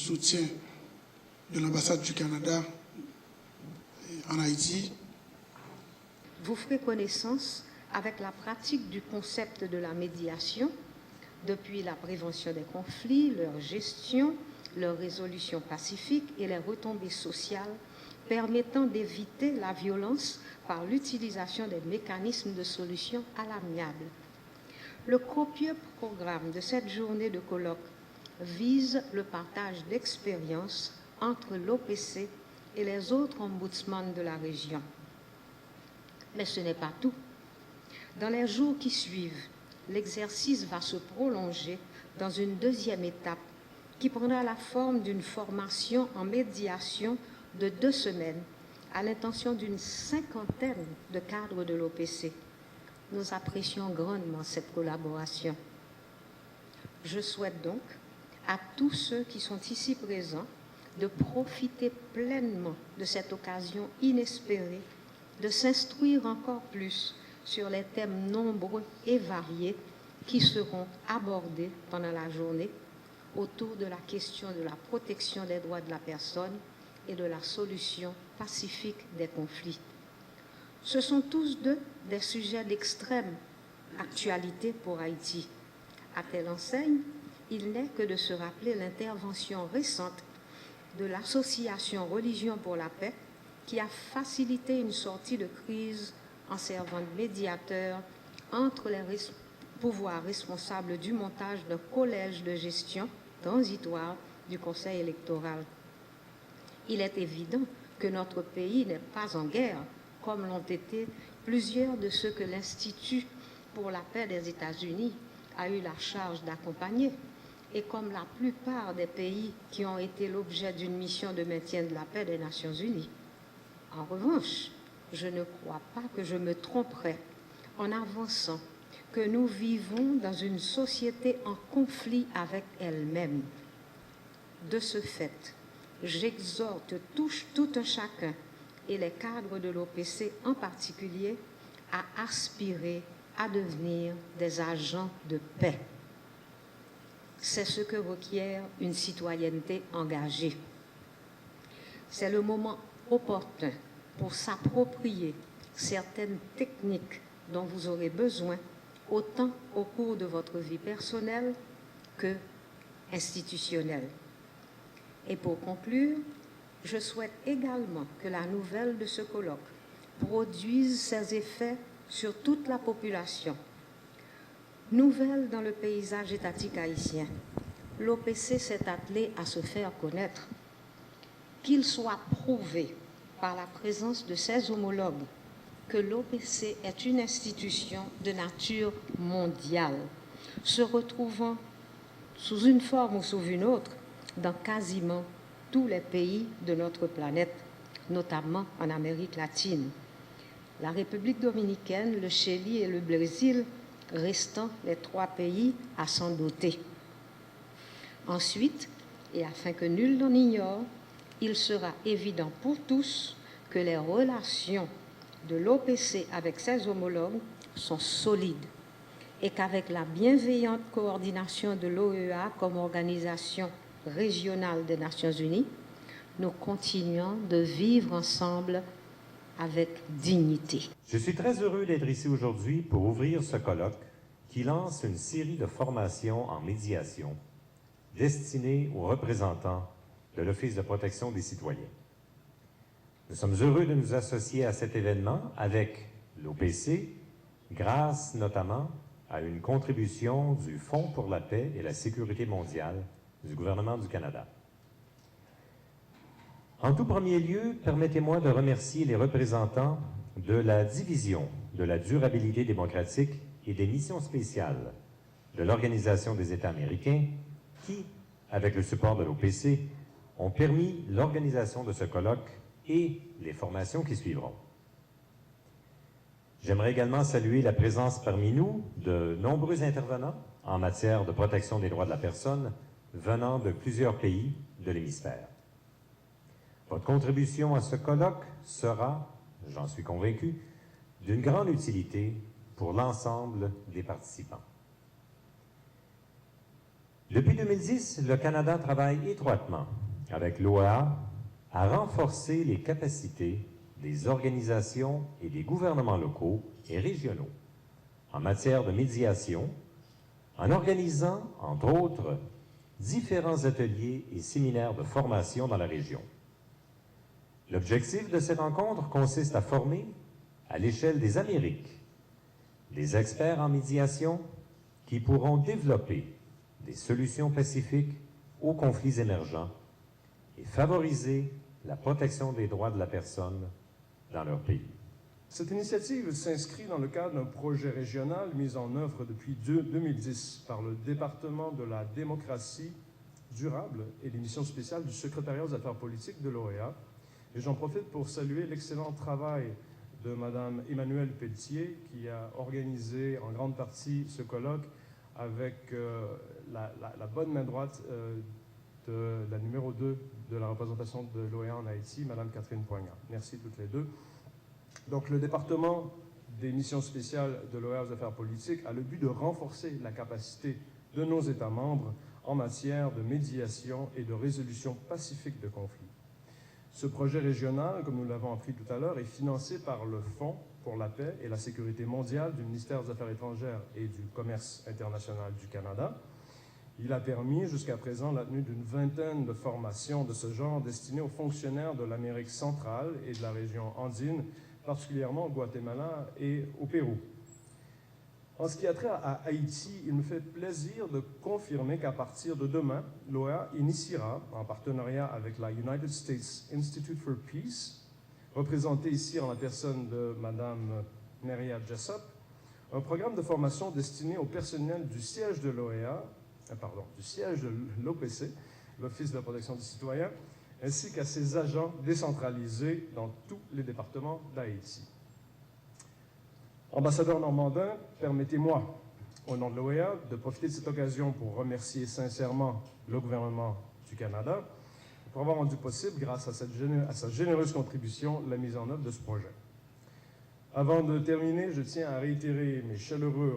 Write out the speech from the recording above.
soutien de l'ambassade du Canada en Haïti. Vous ferez connaissance avec la pratique du concept de la médiation, depuis la prévention des conflits, leur gestion, leur résolution pacifique et les retombées sociales permettant d'éviter la violence par l'utilisation des mécanismes de solution à l'amiable. Le copieux programme de cette journée de colloque vise le partage d'expériences entre l'OPC et les autres ombudsman de la région. Mais ce n'est pas tout. Dans les jours qui suivent, l'exercice va se prolonger dans une deuxième étape qui prendra la forme d'une formation en médiation de 2 semaines à l'intention d'une 50aine de cadres de l'OPC. Nous apprécions grandement cette collaboration. Je souhaite donc à tous ceux qui sont ici présents de profiter pleinement de cette occasion inespérée, de s'instruire encore plus sur les thèmes nombreux et variés qui seront abordés pendant la journée autour de la question de la protection des droits de la personne et de la solution pacifique des conflits. Ce sont tous deux des sujets d'extrême actualité pour Haïti. À telle enseigne, il n'est que de se rappeler l'intervention récente de l'association Religion pour la paix qui a facilité une sortie de crise en servant de médiateur entre les pouvoirs responsables du montage d'un collège de gestion transitoire du Conseil électoral. Il est évident que notre pays n'est pas en guerre, comme l'ont été plusieurs de ceux que l'Institut pour la paix des États-Unis a eu la charge d'accompagner, et comme la plupart des pays qui ont été l'objet d'une mission de maintien de la paix des Nations Unies. En revanche, je ne crois pas que je me tromperais en avançant que nous vivons dans une société en conflit avec elle-même. De ce fait, j'exhorte tout un chacun, et les cadres de l'OPC en particulier, à aspirer à devenir des agents de paix. C'est ce que requiert une citoyenneté engagée. C'est le moment opportun pour s'approprier certaines techniques dont vous aurez besoin, autant au cours de votre vie personnelle que institutionnelle. Et pour conclure, je souhaite également que la nouvelle de ce colloque produise ses effets sur toute la population. Nouvelle dans le paysage étatique haïtien, l'OPC s'est attelé à se faire connaître. Qu'il soit prouvé par la présence de ses homologues que l'OPC est une institution de nature mondiale, se retrouvant sous une forme ou sous une autre dans quasiment tous les pays de notre planète, notamment en Amérique latine. La République dominicaine, le Chili et le Brésil restant les 3 pays à s'en doter. Ensuite, et afin que nul n'en ignore, il sera évident pour tous que les relations de l'OPC avec ses homologues sont solides et qu'avec la bienveillante coordination de l'OEA comme organisation régionale des Nations Unies, nous continuons de vivre ensemble avec dignité. Je suis très heureux d'être ici aujourd'hui pour ouvrir ce colloque qui lance une série de formations en médiation destinées aux représentants de l'Office de protection des citoyens. Nous sommes heureux de nous associer à cet événement avec l'OPC, grâce notamment à une contribution du Fonds pour la paix et la sécurité mondiale du gouvernement du Canada. En tout premier lieu, permettez-moi de remercier les représentants de la Division de la durabilité démocratique et des missions spéciales de l'Organisation des États américains qui, avec le support de l'OPC, ont permis l'organisation de ce colloque et les formations qui suivront. J'aimerais également saluer la présence parmi nous de nombreux intervenants en matière de protection des droits de la personne venant de plusieurs pays de l'hémisphère. Votre contribution à ce colloque sera, j'en suis convaincu, d'une grande utilité pour l'ensemble des participants. Depuis 2010, le Canada travaille étroitement avec l'OEA à renforcer les capacités des organisations et des gouvernements locaux et régionaux en matière de médiation, en organisant, entre autres, différents ateliers et séminaires de formation dans la région. L'objectif de ces rencontres consiste à former, à l'échelle des Amériques, des experts en médiation qui pourront développer des solutions pacifiques aux conflits émergents et favoriser la protection des droits de la personne dans leur pays. Cette initiative s'inscrit dans le cadre d'un projet régional mis en œuvre depuis 2010 par le département de la démocratie durable et les missions spéciales du secrétariat aux affaires politiques de l'OEA. Et j'en profite pour saluer l'excellent travail de Mme Emmanuelle Pelletier, qui a organisé en grande partie ce colloque avec la bonne main droite de la numéro 2 de la représentation de l'OEA en Haïti, Mme Catherine Poignard. Merci toutes les deux. Donc, le département des missions spéciales de l'OEA aux affaires politiques a le but de renforcer la capacité de nos États membres en matière de médiation et de résolution pacifique de conflits. Ce projet régional, comme nous l'avons appris tout à l'heure, est financé par le Fonds pour la paix et la sécurité mondiale du ministère des Affaires étrangères et du Commerce international du Canada. Il a permis jusqu'à présent la tenue d'une vingtaine de formations de ce genre destinées aux fonctionnaires de l'Amérique centrale et de la région andine, particulièrement au Guatemala et au Pérou. En ce qui a trait à Haïti, il me fait plaisir de confirmer qu'à partir de demain, l'OEA initiera, en partenariat avec la United States Institute for Peace, représentée ici en la personne de Mme Neria Jessup, un programme de formation destiné au personnel du siège de l'OEA, du siège de l'OPC, l'Office de la protection des citoyens, ainsi qu'à ses agents décentralisés dans tous les départements d'Haïti. Ambassadeur Normandin, permettez-moi, au nom de l'OEA, de profiter de cette occasion pour remercier sincèrement le gouvernement du Canada pour avoir rendu possible, grâce à sa généreuse contribution, la mise en œuvre de ce projet. Avant de terminer, je tiens à réitérer mes chaleureux